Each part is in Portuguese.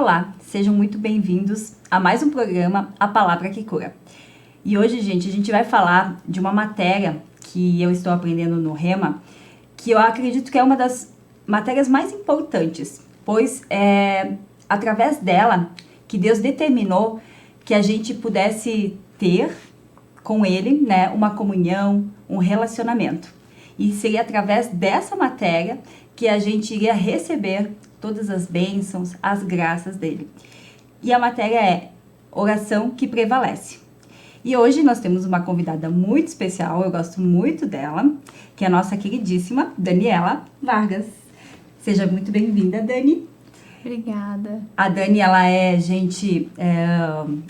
Olá, sejam muito bem-vindos a mais um programa A Palavra que Cura. E hoje, gente, a gente vai falar de uma matéria que eu estou aprendendo no Rema, que eu acredito que é uma das matérias mais importantes, pois é através dela que Deus determinou que a gente pudesse ter com Ele, né, uma comunhão, um relacionamento. E seria através dessa matéria que a gente iria receber todas as bênçãos, as graças dele. E a matéria é Oração que Prevalece. E hoje nós temos uma convidada muito especial, eu gosto muito dela, que é a nossa queridíssima Daniela Vargas. Seja muito bem-vinda, Dani. Obrigada. A Dani, ela é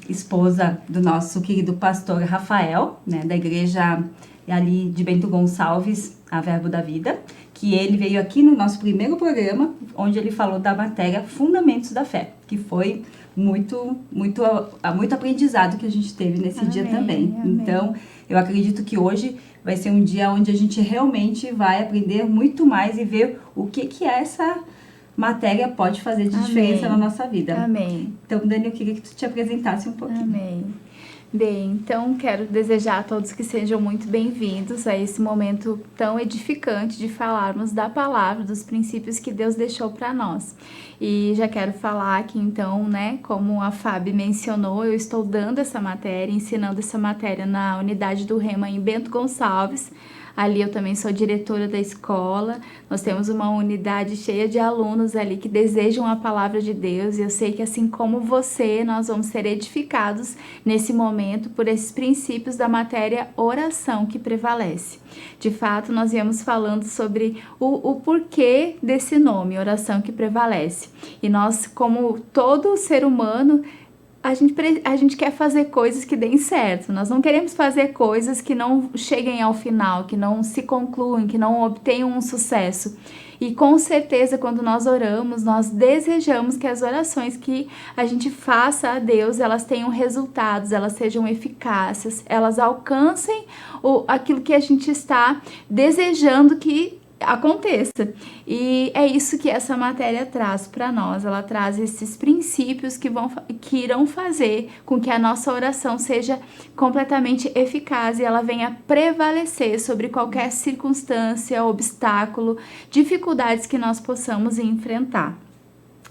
esposa do nosso querido pastor Rafael, né, da igreja ali de Bento Gonçalves, a Verbo da Vida, que ele veio aqui no nosso primeiro programa, onde ele falou da matéria Fundamentos da Fé, que foi muito aprendizado que a gente teve nesse dia também. Amém. Então, eu acredito que hoje vai ser um dia onde a gente realmente vai aprender muito mais e ver o que essa matéria pode fazer de diferença na nossa vida. Amém. Então, Dani, eu queria que tu te apresentasse um pouquinho. Amém. Bem, então quero desejar a todos que sejam muito bem-vindos a esse momento tão edificante de falarmos da palavra, dos princípios que Deus deixou para nós. E já quero falar que então, né, como a Fábio mencionou, eu estou dando essa matéria, ensinando essa matéria na unidade do Rema em Bento Gonçalves. Ali eu também sou diretora da escola, nós temos uma unidade cheia de alunos ali que desejam a palavra de Deus e eu sei que assim como você, nós vamos ser edificados nesse momento por esses princípios da matéria oração que prevalece. De fato, nós viemos falando sobre o porquê desse nome, oração que prevalece. E nós, como todo ser humano, a gente quer fazer coisas que deem certo, nós não queremos fazer coisas que não cheguem ao final, que não se concluem, que não obtenham um sucesso. E com certeza, quando nós oramos, nós desejamos que as orações que a gente faça a Deus, elas tenham resultados, elas sejam eficazes, elas alcancem aquilo que a gente está desejando que aconteça. E é isso que essa matéria traz para nós. Ela traz esses princípios que irão fazer com que a nossa oração seja completamente eficaz e ela venha prevalecer sobre qualquer circunstância, obstáculo, dificuldades que nós possamos enfrentar.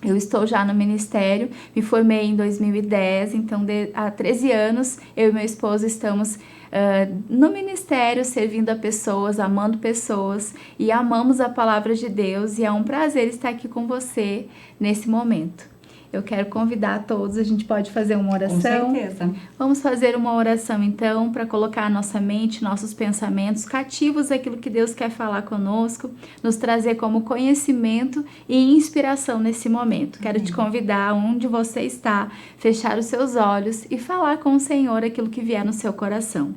Eu estou já no ministério, me formei em 2010, então há 13 anos eu e meu esposo estamos no ministério, servindo a pessoas, amando pessoas e amamos a palavra de Deus e é um prazer estar aqui com você nesse momento. Eu quero convidar a todos, a gente pode fazer uma oração. Com certeza. Vamos fazer uma oração então para colocar a nossa mente, nossos pensamentos cativos àquilo que Deus quer falar conosco, nos trazer como conhecimento e inspiração nesse momento. Quero te convidar, onde você está, fechar os seus olhos e falar com o Senhor aquilo que vier no seu coração.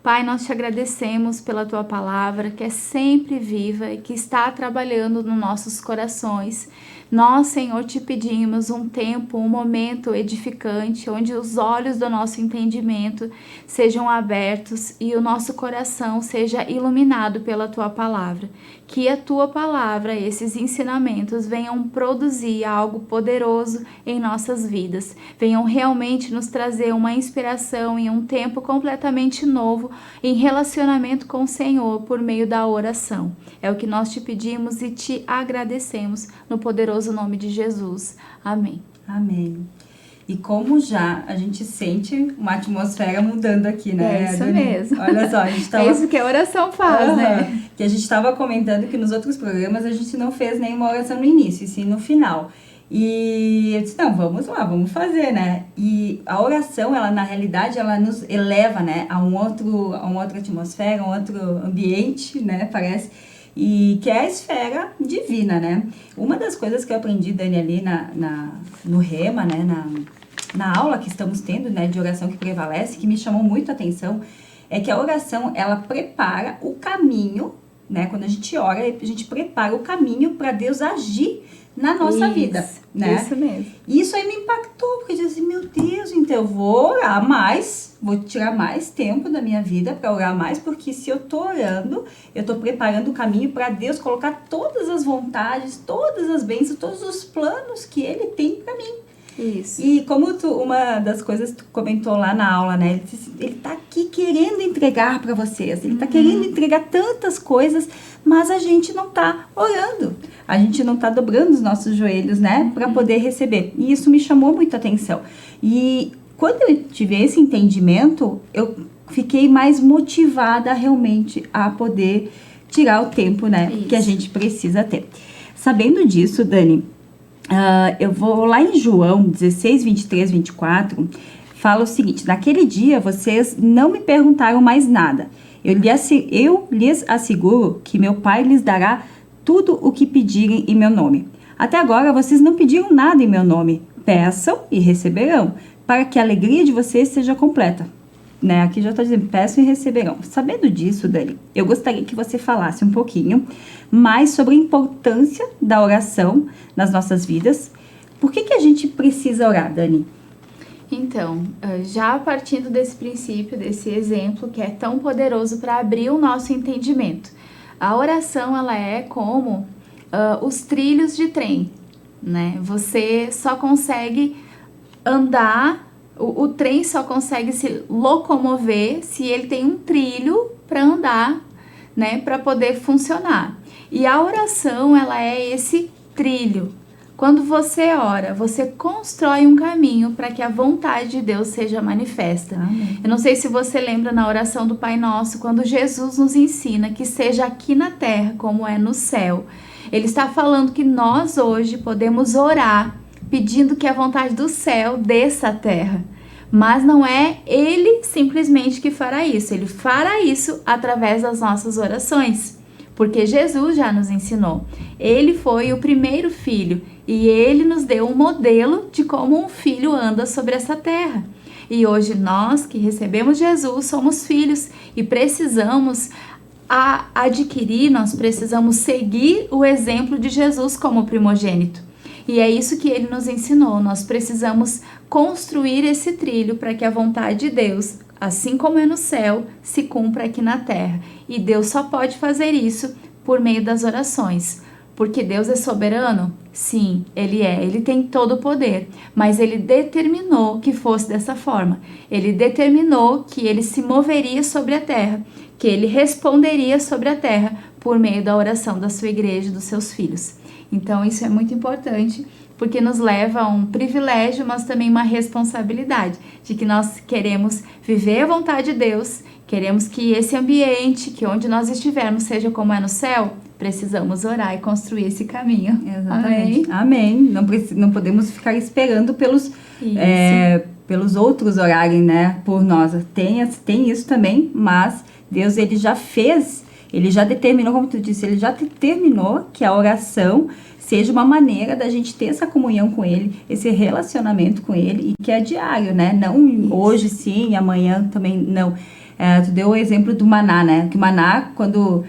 Pai, nós te agradecemos pela tua palavra, que é sempre viva e que está trabalhando nos nossos corações. Nós, Senhor, te pedimos um tempo, um momento edificante, onde os olhos do nosso entendimento sejam abertos e o nosso coração seja iluminado pela tua palavra. Que a tua palavra, esses ensinamentos, venham produzir algo poderoso em nossas vidas. Venham realmente nos trazer uma inspiração em um tempo completamente novo em relacionamento com o Senhor por meio da oração. É o que nós te pedimos e te agradecemos no poderoso nome de Jesus. Amém. Amém. E como já a gente sente uma atmosfera mudando aqui, né? É isso Dani? mesmo. Olha só, a gente tava... É isso que a oração faz, né? Que a gente estava comentando que nos outros programas a gente não fez nenhuma oração no início, e sim no final. E eu disse, não, vamos lá, vamos fazer, né? E a oração, ela na realidade, ela nos eleva, né? A uma outra atmosfera, a um outro ambiente, né? Parece... E que é a esfera divina, né? Uma das coisas que eu aprendi, Dani, ali no Rema, né? Na aula que estamos tendo, né? De oração que prevalece, que me chamou muito a atenção, é que a oração, ela prepara o caminho, né? Quando a gente ora, a gente prepara o caminho para Deus agir na nossa vida, né? Isso mesmo. E isso aí me impactou, porque eu disse assim, meu Deus, então eu vou orar mais, vou tirar mais tempo da minha vida para orar mais, porque se eu tô orando, eu tô preparando o caminho para Deus colocar todas as vontades, todas as bênçãos, todos os planos que Ele tem para mim. Isso. E como uma das coisas que tu comentou lá na aula, né? Ele tá aqui querendo entregar para vocês. Ele tá querendo entregar tantas coisas, mas a gente não tá orando. A gente não tá dobrando os nossos joelhos, né? Para poder receber. E isso me chamou muita atenção. E quando eu tive esse entendimento, eu fiquei mais motivada realmente a poder tirar o tempo, né? Isso. Que a gente precisa ter. Sabendo disso, Dani, eu vou lá em João 16, 23, 24, fala o seguinte: naquele dia vocês não me perguntaram mais nada. Eu lhes asseguro que meu Pai lhes dará tudo o que pedirem em meu nome. Até agora vocês não pediram nada em meu nome. Peçam e receberão, para que a alegria de vocês seja completa. Né? Aqui já está dizendo, peçam e receberão. Sabendo disso, Dani, eu gostaria que você falasse um pouquinho mais sobre a importância da oração nas nossas vidas. Por que a gente precisa orar, Dani? Então, já partindo desse princípio, desse exemplo que é tão poderoso para abrir o nosso entendimento, a oração ela é como os trilhos de trem, né? Você só consegue andar, o trem só consegue se locomover se ele tem um trilho para andar, né? Para poder funcionar. E a oração ela é esse trilho. Quando você ora, você constrói um caminho para que a vontade de Deus seja manifesta. Amém. Eu não sei se você lembra na oração do Pai Nosso, quando Jesus nos ensina que seja aqui na terra como é no céu. Ele está falando que nós hoje podemos orar pedindo que a vontade do céu desça à terra. Mas não é Ele simplesmente que fará isso. Ele fará isso através das nossas orações. Porque Jesus já nos ensinou. Ele foi o primeiro filho e ele nos deu um modelo de como um filho anda sobre essa terra. E hoje nós que recebemos Jesus somos filhos e precisamos adquirir, nós precisamos seguir o exemplo de Jesus como primogênito. E é isso que ele nos ensinou. Nós precisamos construir esse trilho para que a vontade de Deus, assim como é no céu, se cumpra aqui na terra. E Deus só pode fazer isso por meio das orações. Porque Deus é soberano? Sim, Ele é. Ele tem todo o poder. Mas Ele determinou que fosse dessa forma. Ele determinou que Ele se moveria sobre a terra, que Ele responderia sobre a terra por meio da oração da sua igreja e dos seus filhos. Então isso é muito importante, porque nos leva a um privilégio, mas também uma responsabilidade, de que nós queremos viver a vontade de Deus, queremos que esse ambiente, que onde nós estivermos, seja como é no céu, precisamos orar e construir esse caminho. Exatamente. Amém. Não podemos ficar esperando pelos outros orarem, né, por nós. Tem isso também, mas Deus, Ele já fez, Ele já determinou, como tu disse, Ele já determinou que a oração seja uma maneira da gente ter essa comunhão com Ele, esse relacionamento com Ele, e que é diário, né? Não isso. Hoje sim, amanhã também não. Tu deu o exemplo do maná, né? Que o maná, quando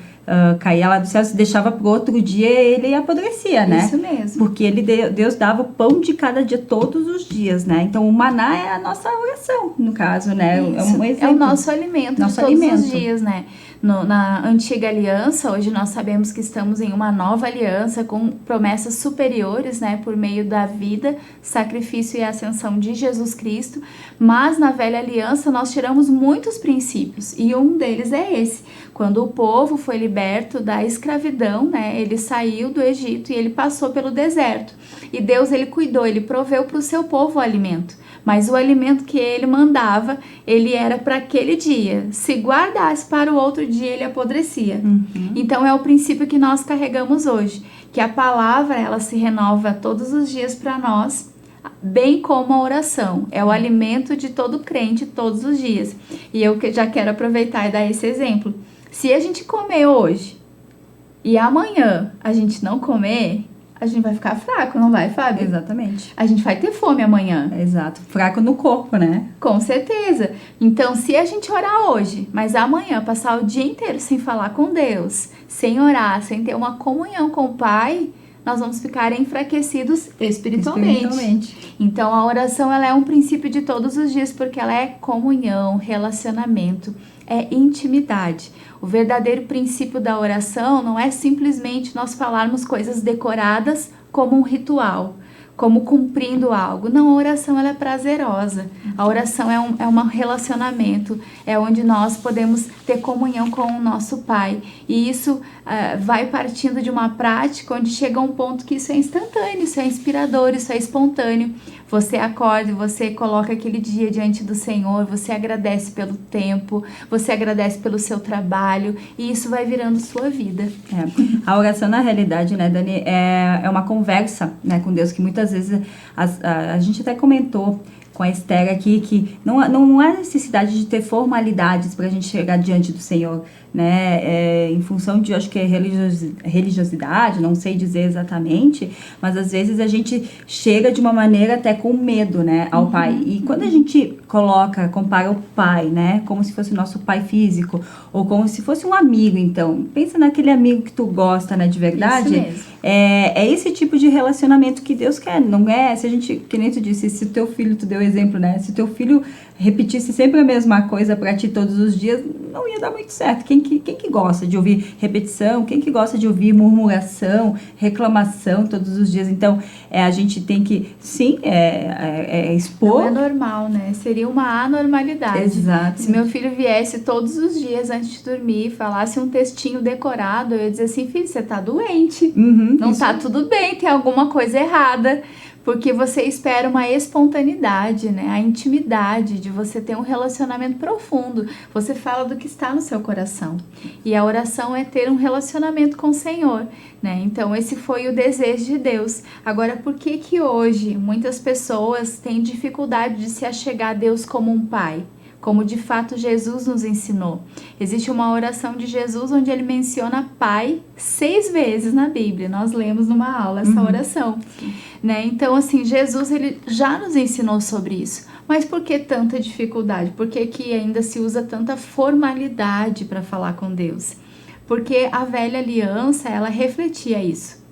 caía lá do céu, se deixava pro outro dia, ele apodrecia, né? Isso mesmo. Porque Deus dava o pão de cada dia, todos os dias, né? Então, o maná é a nossa oração, no caso, né? Isso. É um exemplo. É o nosso alimento de todos os dias, né? Na antiga aliança, hoje nós sabemos que estamos em uma nova aliança com promessas superiores, né, por meio da vida, sacrifício e ascensão de Jesus Cristo, mas na velha aliança nós tiramos muitos princípios e um deles é esse. Quando o povo foi liberto da escravidão, né, ele saiu do Egito e ele passou pelo deserto. E Deus, ele cuidou, ele proveu para o seu povo o alimento. Mas o alimento que ele mandava, ele era para aquele dia. Se guardasse para o outro dia, ele apodrecia. Então é o princípio que nós carregamos hoje, que a palavra ela se renova todos os dias para nós, bem como a oração. É o alimento de todo crente todos os dias. E eu já quero aproveitar e dar esse exemplo. Se a gente comer hoje e amanhã a gente não comer, a gente vai ficar fraco, não vai, Fábio? Exatamente. A gente vai ter fome amanhã. Exato. Fraco no corpo, né? Com certeza. Então, se a gente orar hoje, mas amanhã passar o dia inteiro sem falar com Deus, sem orar, sem ter uma comunhão com o Pai, nós vamos ficar enfraquecidos espiritualmente. Então, a oração ela é um princípio de todos os dias, porque ela é comunhão, relacionamento, é intimidade. O verdadeiro princípio da oração não é simplesmente nós falarmos coisas decoradas como um ritual, como cumprindo algo. Não, a oração ela é prazerosa. A oração é um relacionamento, é onde nós podemos ter comunhão com o nosso Pai. E isso vai partindo de uma prática onde chega um ponto que isso é instantâneo, isso é inspirador, isso é espontâneo. Você acorda, você coloca aquele dia diante do Senhor, você agradece pelo tempo, você agradece pelo seu trabalho, e isso vai virando sua vida. A oração, na realidade, né, Dani, é uma conversa, né, com Deus, que muitas vezes a gente até comentou com a Esther aqui, que não há necessidade de ter formalidades para a gente chegar diante do Senhor, né, em função de, acho que é religiosidade, não sei dizer exatamente, mas às vezes a gente chega de uma maneira até com medo, né, ao Pai. E quando a gente compara o Pai, né, como se fosse o nosso Pai físico, ou como se fosse um amigo, então, pensa naquele amigo que tu gosta, né, de verdade. Isso mesmo. É esse tipo de relacionamento que Deus quer, não é? Se a gente, que nem tu disse, se o teu filho, tu deu exemplo, né? Se o teu filho repetisse sempre a mesma coisa pra ti todos os dias, não ia dar muito certo. Quem que gosta de ouvir repetição? Quem que gosta de ouvir murmuração, reclamação todos os dias? Então, a gente tem que, sim, expor. Não é normal, né? Seria uma anormalidade. Exato. Se meu filho viesse todos os dias antes de dormir, falasse um textinho decorado, eu ia dizer assim, filho, você tá doente. Não tá tudo bem, tem alguma coisa errada. Porque você espera uma espontaneidade, né? A intimidade de você ter um relacionamento profundo. Você fala do que está no seu coração. E a oração é ter um relacionamento com o Senhor, né? Então, esse foi o desejo de Deus. Agora, por que hoje muitas pessoas têm dificuldade de se achegar a Deus como um pai? Como de fato Jesus nos ensinou. Existe uma oração de Jesus onde ele menciona Pai 6 vezes na Bíblia. Nós lemos numa aula essa oração, né? Então, assim, Jesus ele já nos ensinou sobre isso. Mas por que tanta dificuldade? Por que ainda se usa tanta formalidade para falar com Deus? Porque a velha aliança, ela refletia isso.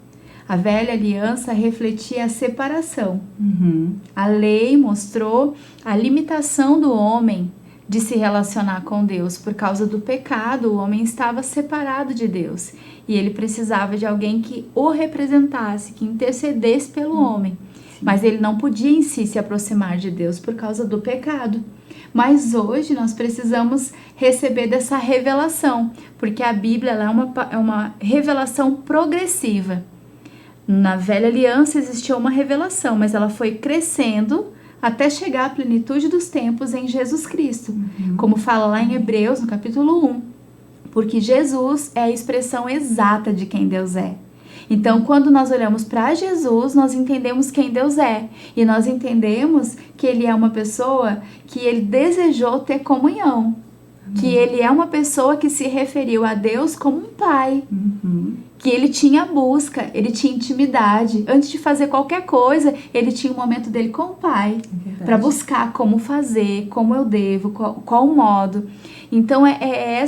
A velha aliança refletia a separação. A lei mostrou a limitação do homem de se relacionar com Deus. Por causa do pecado, o homem estava separado de Deus. E ele precisava de alguém que o representasse, que intercedesse pelo homem. Mas ele não podia em si se aproximar de Deus por causa do pecado. Mas hoje nós precisamos receber dessa revelação, porque a Bíblia ela é uma revelação progressiva. Na velha aliança existiu uma revelação, mas ela foi crescendo até chegar à plenitude dos tempos em Jesus Cristo. Como fala lá em Hebreus, no capítulo 1. Porque Jesus é a expressão exata de quem Deus é. Então, quando nós olhamos para Jesus, nós entendemos quem Deus é. E nós entendemos que Ele é uma pessoa que Ele desejou ter comunhão. Que Ele é uma pessoa que se referiu a Deus como um pai. Que Ele tinha busca, Ele tinha intimidade. Antes de fazer qualquer coisa, Ele tinha um momento dele com o Pai. Para buscar como fazer, como eu devo, qual o modo. Então, é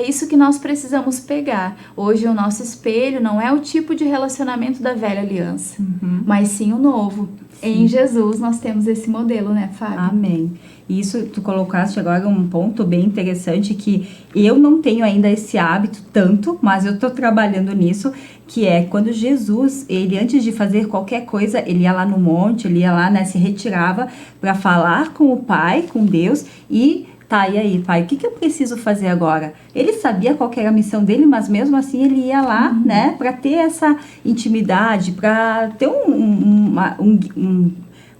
isso que nós precisamos pegar. Hoje, o nosso espelho não é o tipo de relacionamento da velha aliança, mas sim o novo. Sim. Em Jesus, nós temos esse modelo, né, Fábio? Amém. Isso, tu colocaste agora um ponto bem interessante, que eu não tenho ainda esse hábito tanto, mas eu tô trabalhando nisso, que é quando Jesus, ele antes de fazer qualquer coisa, ele ia lá no monte, ele ia lá, né, se retirava para falar com o Pai, com Deus, e tá, e aí, Pai, o que eu preciso fazer agora? Ele sabia qual que era a missão dele, mas mesmo assim ele ia lá, né, para ter essa intimidade, para ter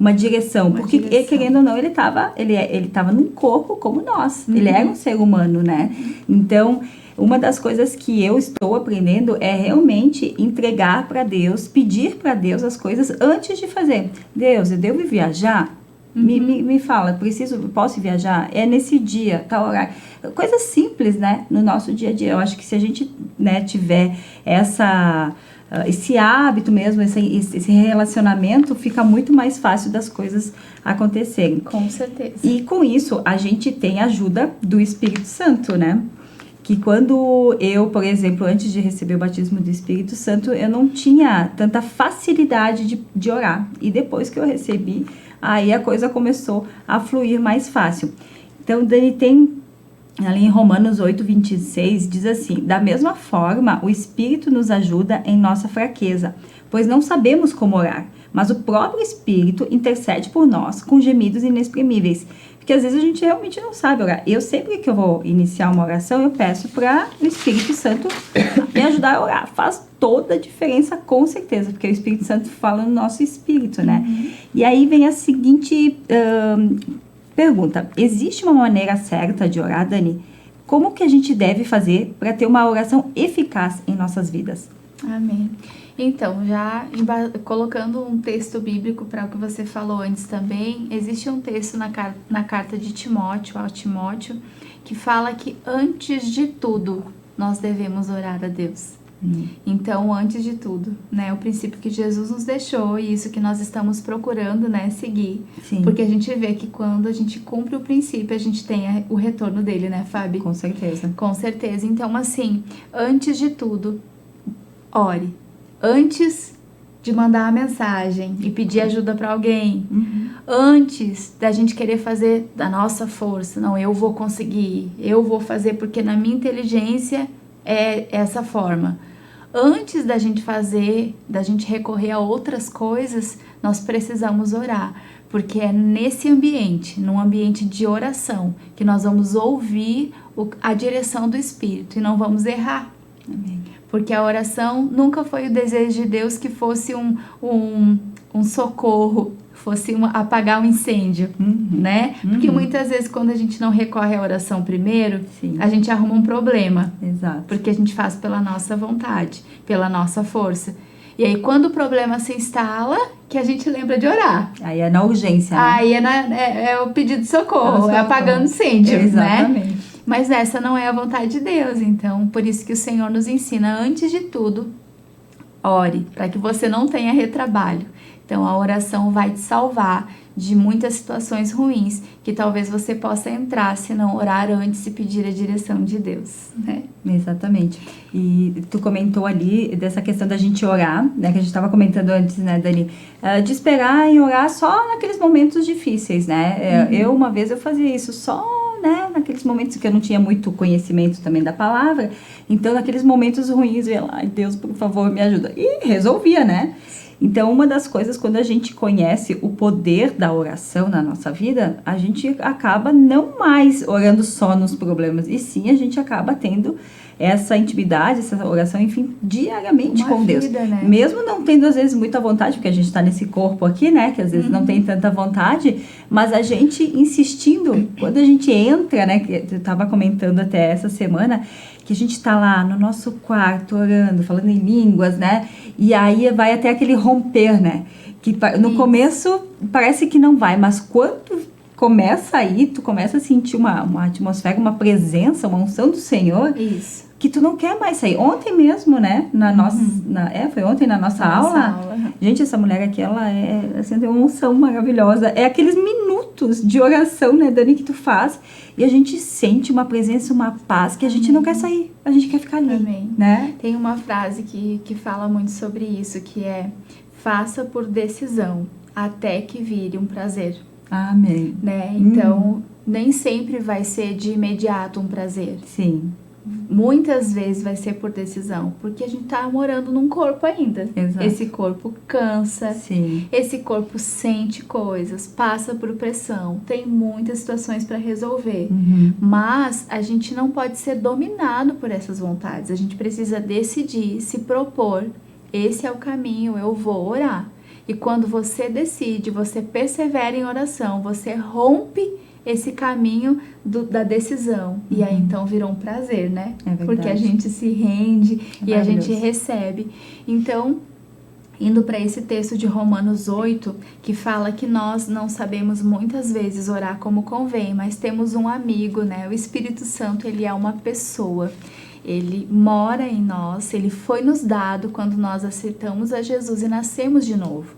uma direção, porque ele, querendo ou não, ele tava num corpo como nós, ele era um ser humano, né? Então, uma das coisas que eu estou aprendendo é realmente entregar para Deus, pedir para Deus as coisas antes de fazer. Deus, eu devo viajar? Me fala, posso viajar? É nesse dia, tal horário. Coisas simples, né? No nosso dia a dia. Eu acho que se a gente, né, tiver esse hábito mesmo, esse relacionamento, fica muito mais fácil das coisas acontecerem. Com certeza. E com isso, a gente tem a ajuda do Espírito Santo, né? Que quando eu, por exemplo, antes de receber o batismo do Espírito Santo, eu não tinha tanta facilidade de orar. E depois que eu recebi, aí a coisa começou a fluir mais fácil. Então, Dani, tem ali em Romanos 8:26, diz assim: da mesma forma, o Espírito nos ajuda em nossa fraqueza, pois não sabemos como orar, mas o próprio Espírito intercede por nós com gemidos inexprimíveis. Porque às vezes a gente realmente não sabe orar. Eu sempre que eu vou iniciar uma oração, eu peço para o Espírito Santo me ajudar a orar. Faz toda a diferença, com certeza, porque o Espírito Santo fala no nosso espírito, né? E aí vem a seguinte pergunta: existe uma maneira certa de orar, Dani? Como que a gente deve fazer para ter uma oração eficaz em nossas vidas? Amém. Então, já colocando um texto bíblico para o que você falou antes também, existe um texto na carta de Timóteo, ao Timóteo, que fala que antes de tudo nós devemos orar a Deus. Então, antes de tudo, né, o princípio que Jesus nos deixou e isso que nós estamos procurando, né, seguir. Sim. Porque a gente vê que quando a gente cumpre o princípio, a gente tem o retorno dele, né, Fábio? Com certeza. Com certeza. Então, assim, antes de tudo, ore. Antes de mandar a mensagem e pedir ajuda para alguém, antes da gente querer fazer da nossa força, não, eu vou conseguir, eu vou fazer porque na minha inteligência é essa forma. Antes da gente fazer, da gente recorrer a outras coisas, nós precisamos orar, porque é nesse ambiente, num ambiente de oração, que nós vamos ouvir a direção do Espírito e não vamos errar. Amém. Porque a oração nunca foi o desejo de Deus que fosse um socorro, fosse apagar um incêndio, né? Porque muitas vezes quando a gente não recorre à oração primeiro, Sim. a gente arruma um problema. Exato. Porque a gente faz pela nossa vontade, pela nossa força. E aí quando o problema se instala, que a gente lembra de orar. Aí é na urgência, né? Aí é o pedido de socorro, é apagando incêndio, Exatamente. né? Mas essa não é a vontade de Deus, então por isso que o Senhor nos ensina, antes de tudo, ore, para que você não tenha retrabalho. Então a oração vai te salvar de muitas situações ruins que talvez você possa entrar se não orar antes e pedir a direção de Deus, né? Exatamente. E tu comentou ali dessa questão da gente orar, né, que a gente estava comentando antes, né, Dani, de esperar em orar só naqueles momentos difíceis, né? Uma vez eu fazia isso só, né, naqueles momentos que eu não tinha muito conhecimento também da palavra, então naqueles momentos ruins eu ia lá, Deus, por favor, me ajuda. E resolvia, né? Então, uma das coisas, quando a gente conhece o poder da oração na nossa vida, a gente acaba não mais orando só nos problemas, e sim a gente acaba tendo essa intimidade, essa oração, enfim, diariamente Uma com Deus. vida, né? Mesmo não tendo, às vezes, muita vontade, porque a gente está nesse corpo aqui, né, que às vezes não tem tanta vontade, mas a gente insistindo, quando a gente entra, né, que eu estava comentando até essa semana, que a gente está lá no nosso quarto orando, falando em línguas, né? E aí vai até aquele romper, né? Que no começo parece que não vai, mas quando começa aí, tu começa a sentir uma atmosfera, uma presença, uma unção do Senhor. Isso. Que tu não quer mais sair. Ontem mesmo, né? Foi ontem na nossa aula. Gente, essa mulher aqui, ela assim, tem uma unção maravilhosa. É aqueles minutos de oração, né, Dani, que tu faz. E a gente sente uma presença, uma paz que a gente não quer sair. A gente quer ficar ali. Amém. Né? Tem uma frase que fala muito sobre isso, que é: faça por decisão, até que vire um prazer. Amém. Né? Então, nem sempre vai ser de imediato um prazer. Sim. Muitas vezes vai ser por decisão, porque a gente tá morando num corpo ainda. Exato. Esse corpo cansa, Sim. esse corpo sente coisas, passa por pressão, tem muitas situações para resolver. Mas a gente não pode ser dominado por essas vontades. A gente precisa decidir, se propor. Esse é o caminho, eu vou orar. E quando você decide, você persevera em oração, você rompe esse caminho da decisão. E aí então virou um prazer, né? É verdade. Porque a gente se rende e a gente recebe. Então, indo para esse texto de Romanos 8, que fala que nós não sabemos muitas vezes orar como convém, mas temos um amigo, né? O Espírito Santo, ele é uma pessoa. Ele mora em nós, ele foi nos dado quando nós aceitamos a Jesus e nascemos de novo.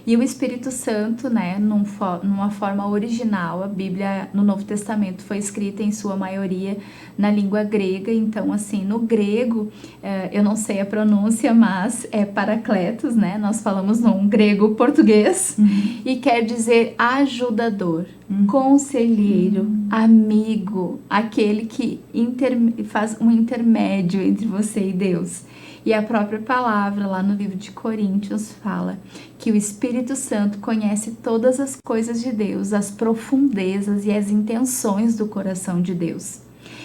E o Espírito Santo, né, numa forma original, a Bíblia no Novo Testamento foi escrita em sua maioria na língua grega. Então, assim, no grego, eu não sei a pronúncia, mas é Paracletos, né? Nós falamos num grego português, e quer dizer ajudador, conselheiro, amigo, aquele que faz um intermédio entre você e Deus. E a própria palavra lá no livro de Coríntios fala que o Espírito Santo conhece todas as coisas de Deus, as profundezas e as intenções do coração de Deus.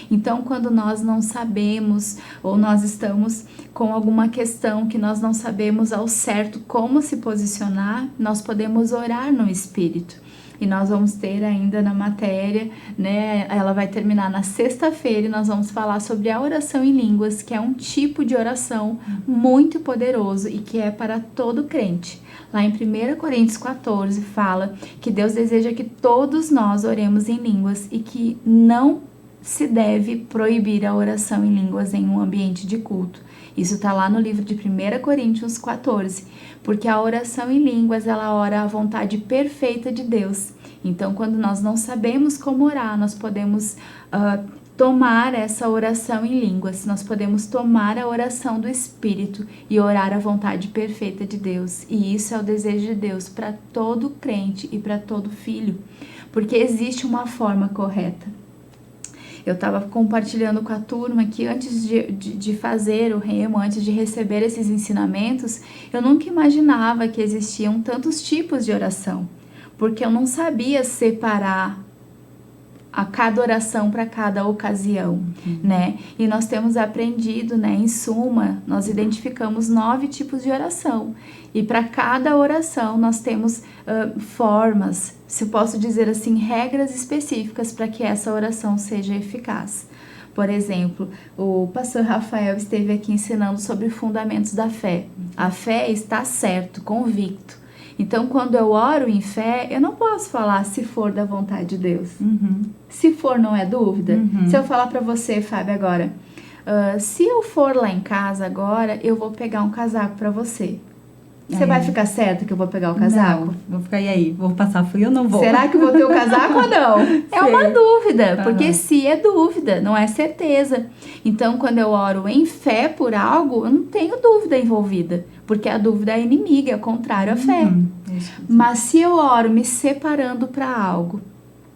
Então, quando nós não sabemos ou nós estamos com alguma questão que nós não sabemos ao certo como se posicionar, nós podemos orar no Espírito. E nós vamos ter ainda na matéria, né? Ela vai terminar na sexta-feira e nós vamos falar sobre a oração em línguas, que é um tipo de oração muito poderoso e que é para todo crente. Lá em 1 Coríntios 14 fala que Deus deseja que todos nós oremos em línguas e que não se deve proibir a oração em línguas em um ambiente de culto. Isso está lá no livro de 1 Coríntios 14, porque a oração em línguas, ela ora a vontade perfeita de Deus. Então, quando nós não sabemos como orar, nós podemos tomar essa oração em línguas, nós podemos tomar a oração do Espírito e orar a vontade perfeita de Deus. E isso é o desejo de Deus para todo crente e para todo filho, porque existe uma forma correta. Eu estava compartilhando com a turma que antes de fazer o remo, antes de receber esses ensinamentos, eu nunca imaginava que existiam tantos tipos de oração, porque eu não sabia separar a cada oração para cada ocasião, né? E nós temos aprendido, né? Em suma, nós identificamos 9 tipos de oração. E para cada oração nós temos formas, se posso dizer assim, regras específicas para que essa oração seja eficaz. Por exemplo, o pastor Rafael esteve aqui ensinando sobre fundamentos da fé. A fé está certo, convicto. Então, quando eu oro em fé, eu não posso falar se for da vontade de Deus. Se for, não é dúvida. Se eu falar para você, Fábio, agora, se eu for lá em casa agora, eu vou pegar um casaco para você. Você vai ficar certo que eu vou pegar o casaco? Não, vou ficar, e aí? Vou passar frio ou não vou? Será que eu vou ter o casaco ou não? É uma dúvida, porque se é dúvida, não é certeza. Então, quando eu oro em fé por algo, eu não tenho dúvida envolvida, porque a dúvida é inimiga, é contrário à fé. Mas se eu oro me separando para algo,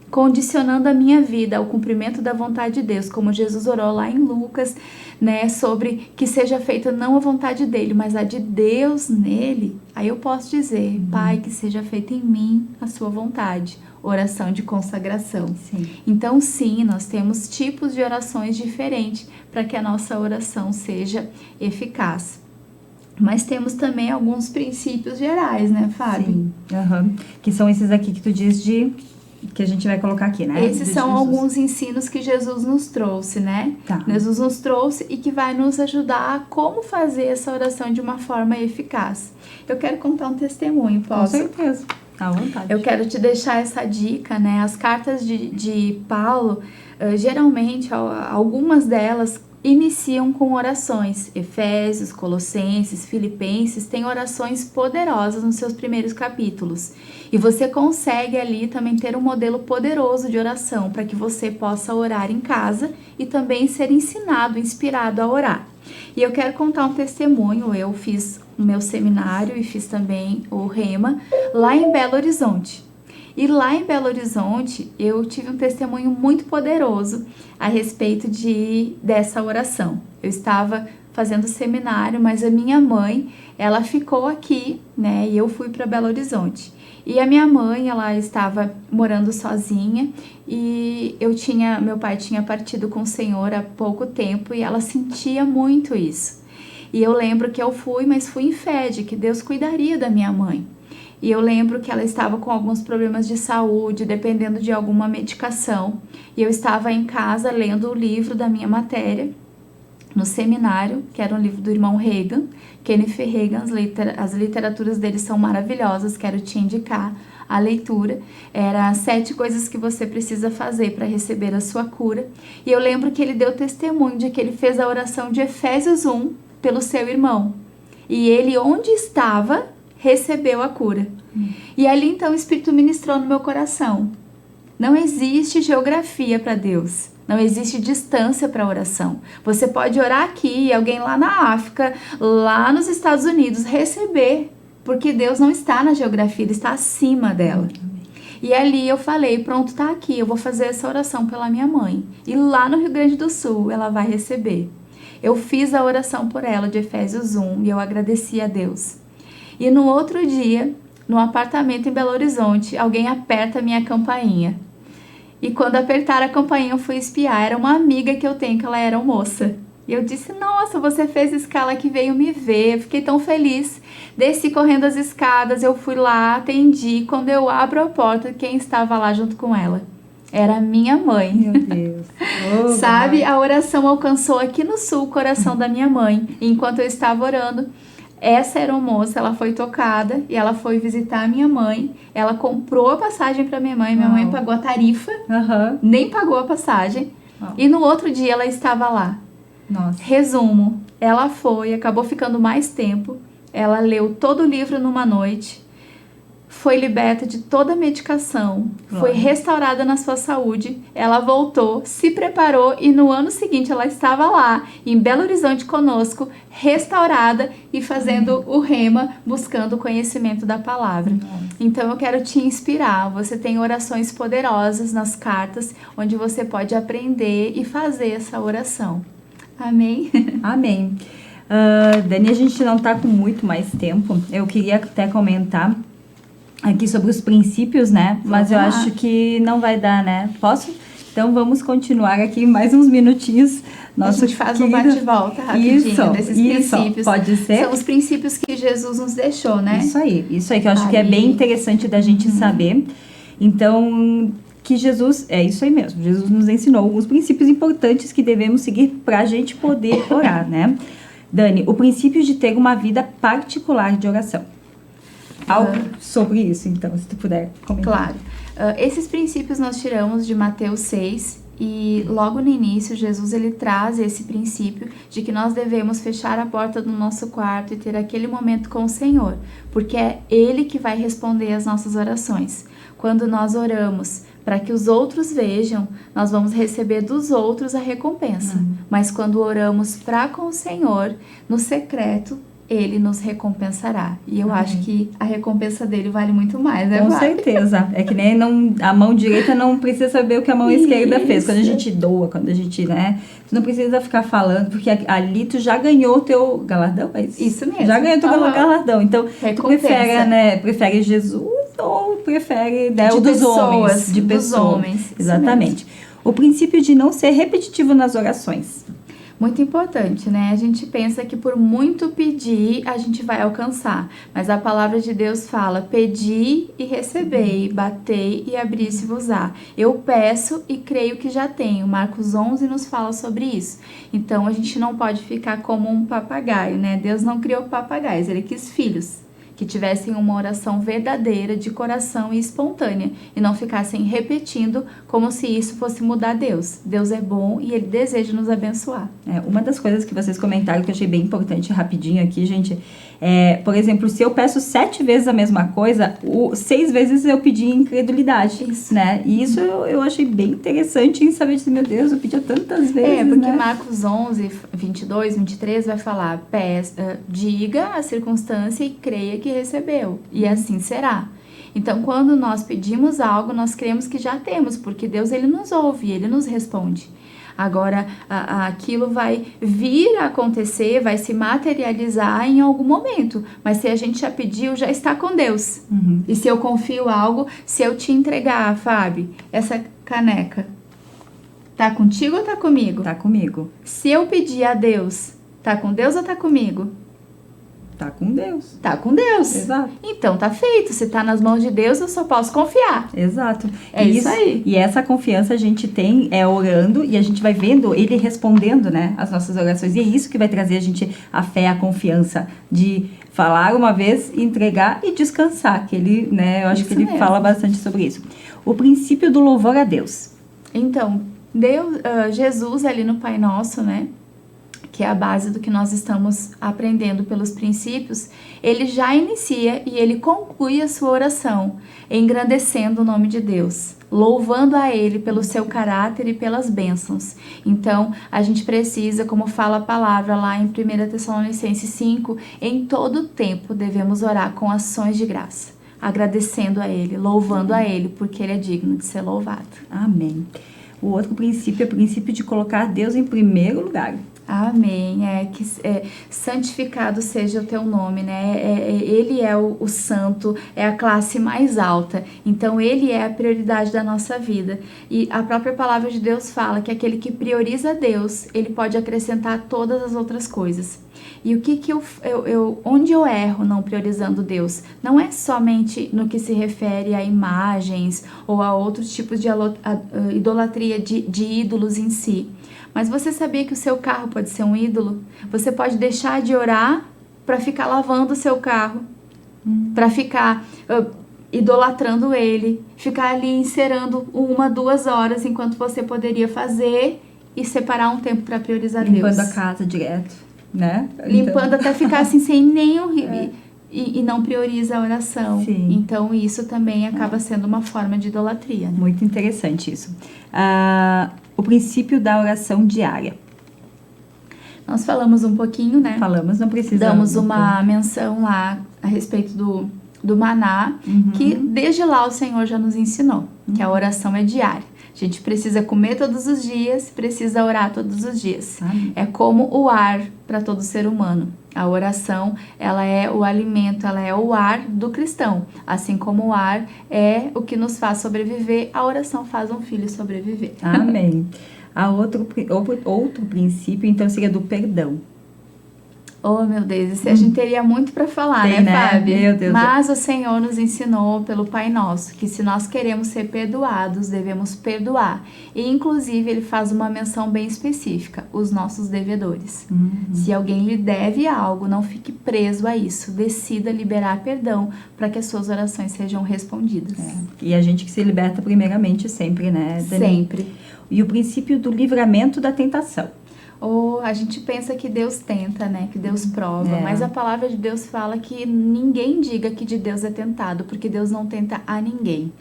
condicionando a minha vida ao cumprimento da vontade de Deus, como Jesus orou lá em Lucas, né, sobre que seja feita não a vontade dele, mas a de Deus nele, aí eu posso dizer, Pai, que seja feita em mim a sua vontade, oração de consagração. Então sim, nós temos tipos de orações diferentes para que a nossa oração seja eficaz. Mas temos também alguns princípios gerais, né, Fábio? Sim, que são esses aqui que tu diz que a gente vai colocar aqui, né? Esses são alguns ensinos que Jesus nos trouxe, né? Jesus nos trouxe e que vai nos ajudar a como fazer essa oração de uma forma eficaz. Eu quero contar um testemunho, posso? Com certeza, à vontade. Eu quero te deixar essa dica, né? As cartas de Paulo, geralmente, algumas delas iniciam com orações. Efésios, Colossenses, Filipenses têm orações poderosas nos seus primeiros capítulos. E você consegue ali também ter um modelo poderoso de oração para que você possa orar em casa e também ser ensinado, inspirado a orar. E eu quero contar um testemunho. Eu fiz o meu seminário e fiz também o Rema lá em Belo Horizonte. E lá em Belo Horizonte, eu tive um testemunho muito poderoso a respeito dessa oração. Eu estava fazendo seminário, mas a minha mãe, ela ficou aqui, né? E eu fui para Belo Horizonte. E a minha mãe, ela estava morando sozinha e meu pai tinha partido com o Senhor há pouco tempo e ela sentia muito isso. E eu lembro que eu fui, mas fui em fé de que Deus cuidaria da minha mãe. E eu lembro que ela estava com alguns problemas de saúde, dependendo de alguma medicação. E eu estava em casa lendo o livro da minha matéria, no seminário, que era um livro do irmão Reagan, Kenneth Reagan. As literaturas dele são maravilhosas, quero te indicar a leitura. Era 7 coisas que você precisa fazer para receber a sua cura. E eu lembro que ele deu testemunho de que ele fez a oração de Efésios 1 pelo seu irmão. E ele, onde estava, recebeu a cura. E ali então o Espírito ministrou no meu coração. Não existe geografia para Deus. Não existe distância para oração. Você pode orar aqui e alguém lá na África, lá nos Estados Unidos, receber. Porque Deus não está na geografia, Ele está acima dela. E ali eu falei, pronto, tá aqui, eu vou fazer essa oração pela minha mãe. E lá no Rio Grande do Sul, ela vai receber. Eu fiz a oração por ela de Efésios 1 e eu agradeci a Deus. E no outro dia, no apartamento em Belo Horizonte, alguém aperta a minha campainha. E quando apertaram a campainha, eu fui espiar. Era uma amiga que eu tenho, que ela era moça. E eu disse, nossa, você fez escala que veio me ver. Eu fiquei tão feliz. Desci correndo as escadas, eu fui lá, atendi. Quando eu abro a porta, quem estava lá junto com ela? Era a minha mãe. Meu Deus. Oh, Sabe, a oração alcançou aqui no sul o coração da minha mãe. E enquanto eu estava orando, essa aeromoça, ela foi tocada e ela foi visitar a minha mãe. Ela comprou a passagem para minha mãe. Minha mãe pagou a tarifa, nem pagou a passagem. E no outro dia ela estava lá. Nossa. Resumo, ela foi, acabou ficando mais tempo. Ela leu todo o livro numa noite. Foi liberta de toda a medicação, foi restaurada na sua saúde, ela voltou, se preparou e no ano seguinte ela estava lá, em Belo Horizonte conosco, restaurada e fazendo o rema, buscando o conhecimento da palavra. Então eu quero te inspirar, você tem orações poderosas nas cartas, onde você pode aprender e fazer essa oração. Amém? Amém. Dani, a gente não está com muito mais tempo, eu queria até comentar aqui sobre os princípios, né? Mas eu acho que não vai dar, né? Posso? Então vamos continuar aqui mais uns minutinhos. Nossa, a gente faz um bate-volta rapidinho desses princípios. Pode ser? São os princípios que Jesus nos deixou, né? Isso aí que eu acho que é bem interessante da gente saber. Então, que Jesus, é isso aí mesmo, Jesus nos ensinou alguns princípios importantes que devemos seguir para a gente poder orar, né? Dani, o princípio de ter uma vida particular de oração. Algo sobre isso, então, se tu puder comentar. Claro. Esses princípios nós tiramos de Mateus 6 e logo no início Jesus ele traz esse princípio de que nós devemos fechar a porta do nosso quarto e ter aquele momento com o Senhor, porque é Ele que vai responder as nossas orações. Quando nós oramos para que os outros vejam, nós vamos receber dos outros a recompensa. Mas quando oramos para com o Senhor, no secreto, Ele nos recompensará. E eu acho que a recompensa dele vale muito mais, né? Com certeza. É que nem a mão direita não precisa saber o que a mão esquerda fez. Quando a gente doa, quando a gente, né? Tu não precisa ficar falando, porque ali tu já ganhou o teu galardão, é isso? Isso mesmo. Já ganhou o teu galardão. Então, tu prefere Jesus ou prefere o dos homens? De pessoas. Dos homens. Exatamente. O princípio de não ser repetitivo nas orações. Muito importante, né? A gente pensa que por muito pedir, a gente vai alcançar. Mas a palavra de Deus fala, pedi e recebei, batei e abri-se-vos-á. Eu peço e creio que já tenho. Marcos 11 nos fala sobre isso. Então, a gente não pode ficar como um papagaio, né? Deus não criou papagaios, Ele quis filhos que tivessem uma oração verdadeira, de coração e espontânea, e não ficassem repetindo como se isso fosse mudar Deus. Deus é bom e Ele deseja nos abençoar. Uma das coisas que vocês comentaram que eu achei bem importante, rapidinho aqui, gente, por exemplo, se eu peço 7 vezes a mesma coisa, 6 vezes eu pedi incredulidade, né? E isso eu achei bem interessante em saber, meu Deus, eu pedi tantas vezes, porque né? Marcos 11, 22, 23 vai falar, diga a circunstância e creia que recebeu, e assim será. Então, quando nós pedimos algo, nós cremos que já temos, porque Deus, Ele nos ouve, Ele nos responde. Agora, aquilo vai vir a acontecer, vai se materializar em algum momento. Mas se a gente já pediu, já está com Deus. E se eu confio algo, se eu te entregar, Fábio, essa caneca, tá contigo ou tá comigo? Tá comigo. Se eu pedir a Deus, tá com Deus ou tá comigo? Tá com Deus. Tá com Deus. Exato. Então tá feito. Se tá nas mãos de Deus, eu só posso confiar. Exato. É isso aí. E essa confiança a gente tem orando e a gente vai vendo Ele respondendo, né, as nossas orações. E é isso que vai trazer a gente a fé, a confiança de falar uma vez, entregar e descansar. Que Ele, né, eu acho isso que Ele fala bastante sobre isso. O princípio do louvor a Deus. Então, Jesus ali no Pai Nosso, né? que é a base do que nós estamos aprendendo pelos princípios, ele já inicia e ele conclui a sua oração, engrandecendo o nome de Deus, louvando a Ele pelo seu caráter e pelas bênçãos. Então, a gente precisa, como fala a palavra lá em 1 Tessalonicenses 5, em todo tempo devemos orar com ações de graça, agradecendo a Ele, louvando a Ele, porque Ele é digno de ser louvado. Amém. O outro princípio é o princípio de colocar Deus em primeiro lugar. Amém. Santificado seja o teu nome, né? Ele é o santo, é a classe mais alta. Então, ele é a prioridade da nossa vida. E a própria palavra de Deus fala que aquele que prioriza Deus, ele pode acrescentar todas as outras coisas. E o que onde eu erro não priorizando Deus? Não é somente no que se refere a imagens ou a outros tipos de idolatria de ídolos em si. Mas você sabia que o seu carro pode ser um ídolo? Você pode deixar de orar para ficar lavando o seu carro, para ficar idolatrando ele, ficar ali encerando 1-2 horas enquanto você poderia fazer e separar um tempo para priorizar Deus. Limpando a casa direto, né? Limpando até ficar assim sem nenhum... E não prioriza a oração. Sim. Então, isso também acaba sendo uma forma de idolatria. Né? Muito interessante isso. O princípio da oração diária. Nós falamos um pouquinho, né? Falamos, não precisamos. Damos uma menção lá a respeito do maná, que desde lá o Senhor já nos ensinou, que a oração é diária. A gente precisa comer todos os dias, precisa orar todos os dias. É como o ar para todo ser humano. A oração, ela é o alimento, ela é o ar do cristão. Assim como o ar é o que nos faz sobreviver, a oração faz um filho sobreviver. Amém. Outro princípio, então, seria do perdão. Oh, meu Deus, isso a gente teria muito para falar, Tem, né, Fábio? Meu Deus. Mas o Senhor nos ensinou pelo Pai Nosso que se nós queremos ser perdoados, devemos perdoar. E, inclusive, ele faz uma menção bem específica, os nossos devedores. Se alguém lhe deve algo, não fique preso a isso. Decida liberar perdão para que as suas orações sejam respondidas. E a gente que se liberta primeiramente sempre, né, Dani? Sempre. E o princípio do livramento da tentação. Ou a gente pensa que Deus tenta, né? Que Deus prova. Mas a palavra de Deus fala que ninguém diga que de Deus é tentado, porque Deus não tenta a ninguém,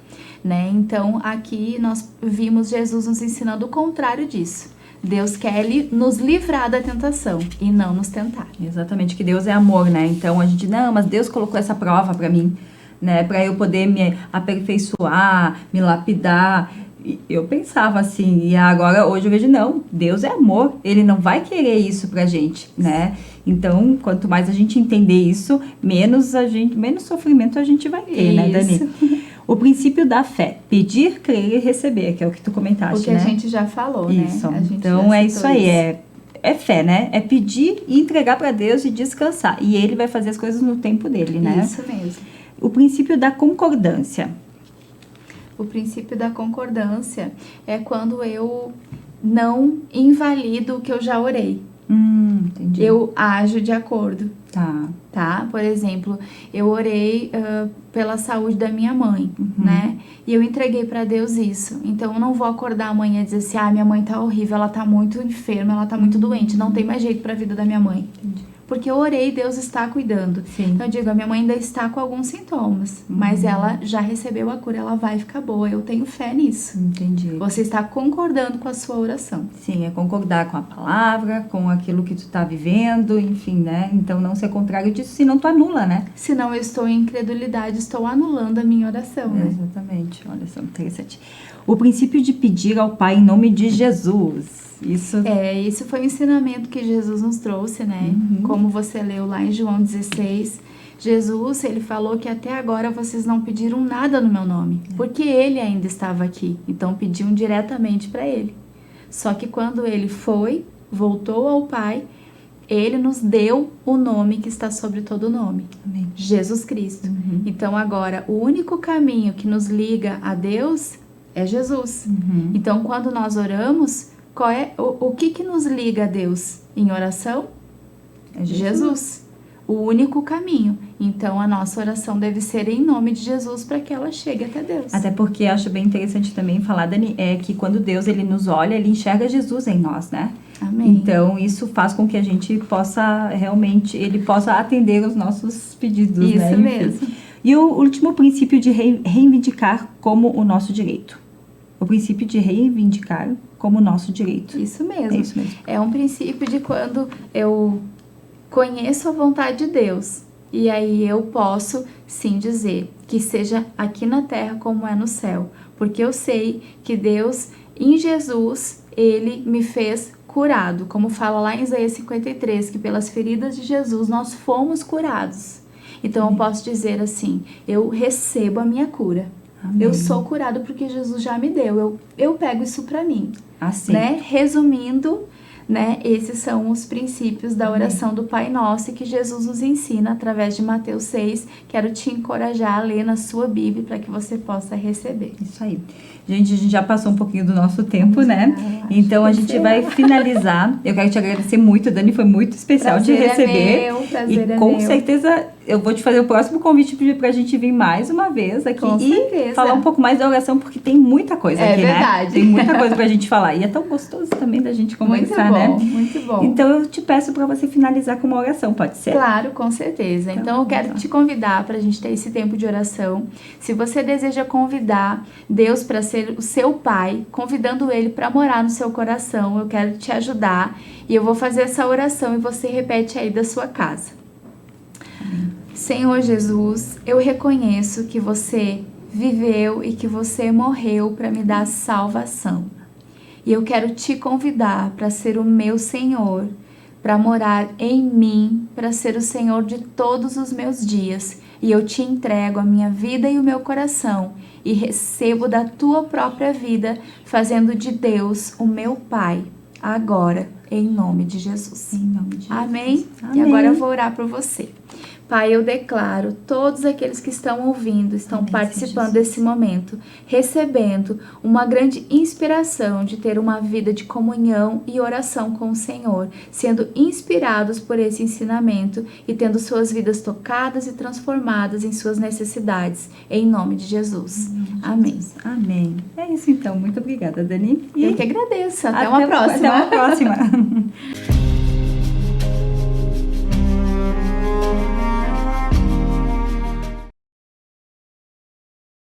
né? Então, aqui nós vimos Jesus nos ensinando o contrário disso. Deus quer nos livrar da tentação e não nos tentar. Exatamente, que Deus é amor, né? Então, a gente, não, mas Deus colocou essa prova pra mim, né? Pra eu poder me aperfeiçoar, me lapidar. Eu pensava assim, e agora hoje eu vejo, não, Deus é amor, Ele não vai querer isso pra gente, né? Então, quanto mais a gente entender isso, menos sofrimento a gente vai ter, né, Dani? O princípio da fé, pedir, crer e receber, que é o que tu comentaste, o que né? a gente já falou, isso. né? Então, é isso aí, é fé, né? É pedir e entregar pra Deus e descansar, e Ele vai fazer as coisas no tempo dele, né? Isso mesmo. O princípio da concordância. O princípio da concordância é quando eu não invalido o que eu já orei. Entendi. Eu ajo de acordo. Tá. Por exemplo, eu orei pela saúde da minha mãe, né? E eu entreguei pra Deus isso. Então, eu não vou acordar amanhã e dizer assim, minha mãe tá horrível, ela tá muito enferma, ela tá muito doente, não tem mais jeito pra vida da minha mãe. Entendi. Porque eu orei, Deus está cuidando. Sim. Então eu digo, a minha mãe ainda está com alguns sintomas, mas ela já recebeu a cura, ela vai ficar boa. Eu tenho fé nisso. Entendi. Você está concordando com a sua oração. Sim, é concordar com a palavra, com aquilo que tu tá vivendo, enfim, né? Então não ser contrário disso, senão tu anula, né? Senão eu estou em incredulidade, estou anulando a minha oração, né? Exatamente, olha só, interessante. O princípio de pedir ao Pai em nome de Jesus. Isso foi um ensinamento que Jesus nos trouxe, né? Como você leu lá em João 16, Jesus, ele falou que até agora vocês não pediram nada no meu nome, porque ele ainda estava aqui, então pediam diretamente para ele. Só que quando ele voltou ao Pai, ele nos deu o nome que está sobre todo nome, Amém. Jesus Cristo. Então agora, o único caminho que nos liga a Deus é Jesus. Então quando nós oramos, qual é o que nos liga a Deus em oração? É Jesus. O único caminho. Então, a nossa oração deve ser em nome de Jesus para que ela chegue até Deus. Até porque acho bem interessante também falar, Dani, é que quando Deus ele nos olha, ele enxerga Jesus em nós, né? Amém. Então, isso faz com que a gente possa realmente, ele possa atender os nossos pedidos, Isso né? Enfim. mesmo. E o último princípio de reivindicar como o nosso direito. O princípio de reivindicar como o nosso direito. Isso mesmo. É isso mesmo. É um princípio de quando eu conheço a vontade de Deus. E aí eu posso, sim, dizer que seja aqui na terra como é no céu. Porque eu sei que Deus, em Jesus, Ele me fez curado. Como fala lá em Isaías 53, que pelas feridas de Jesus nós fomos curados. Então eu posso dizer assim, eu recebo a minha cura. Amém. Eu sou curado porque Jesus já me deu. Eu pego isso pra mim. Assim. Né? Resumindo, né, esses são os princípios da oração do Pai Nosso que Jesus nos ensina através de Mateus 6. Quero te encorajar a ler na sua Bíblia para que você possa receber. Isso aí. Gente, a gente já passou um pouquinho do nosso tempo, né? Então a gente vai finalizar. Eu quero te agradecer muito, Dani, foi muito especial de receber. E com certeza eu vou te fazer o próximo convite pra gente vir mais uma vez aqui e falar um pouco mais da oração, porque tem muita coisa aqui, verdade. né? Tem muita coisa pra gente falar. E é tão gostoso também da gente conversar, né? Muito bom. Então eu te peço para você finalizar com uma oração, pode ser? Claro, com certeza. Então eu quero te convidar para a gente ter esse tempo de oração. Se você deseja convidar Deus para ser o seu Pai, convidando Ele para morar no seu coração, eu quero te ajudar e eu vou fazer essa oração e você repete aí da sua casa. Senhor Jesus, eu reconheço que você viveu e que você morreu para me dar salvação. E eu quero te convidar para ser o meu Senhor, para morar em mim, para ser o Senhor de todos os meus dias. E eu te entrego a minha vida e o meu coração e recebo da tua própria vida, fazendo de Deus o meu Pai, agora, em nome de Jesus. Em nome de Jesus. Amém? Amém. E agora eu vou orar por você. Pai, eu declaro, todos aqueles que estão ouvindo, estão participando desse momento, recebendo uma grande inspiração de ter uma vida de comunhão e oração com o Senhor, sendo inspirados por esse ensinamento e tendo suas vidas tocadas e transformadas em suas necessidades, em nome de Jesus. Amém. Amém. É isso então, muito obrigada, Dani. Eu que agradeço. Até uma próxima. Até uma próxima.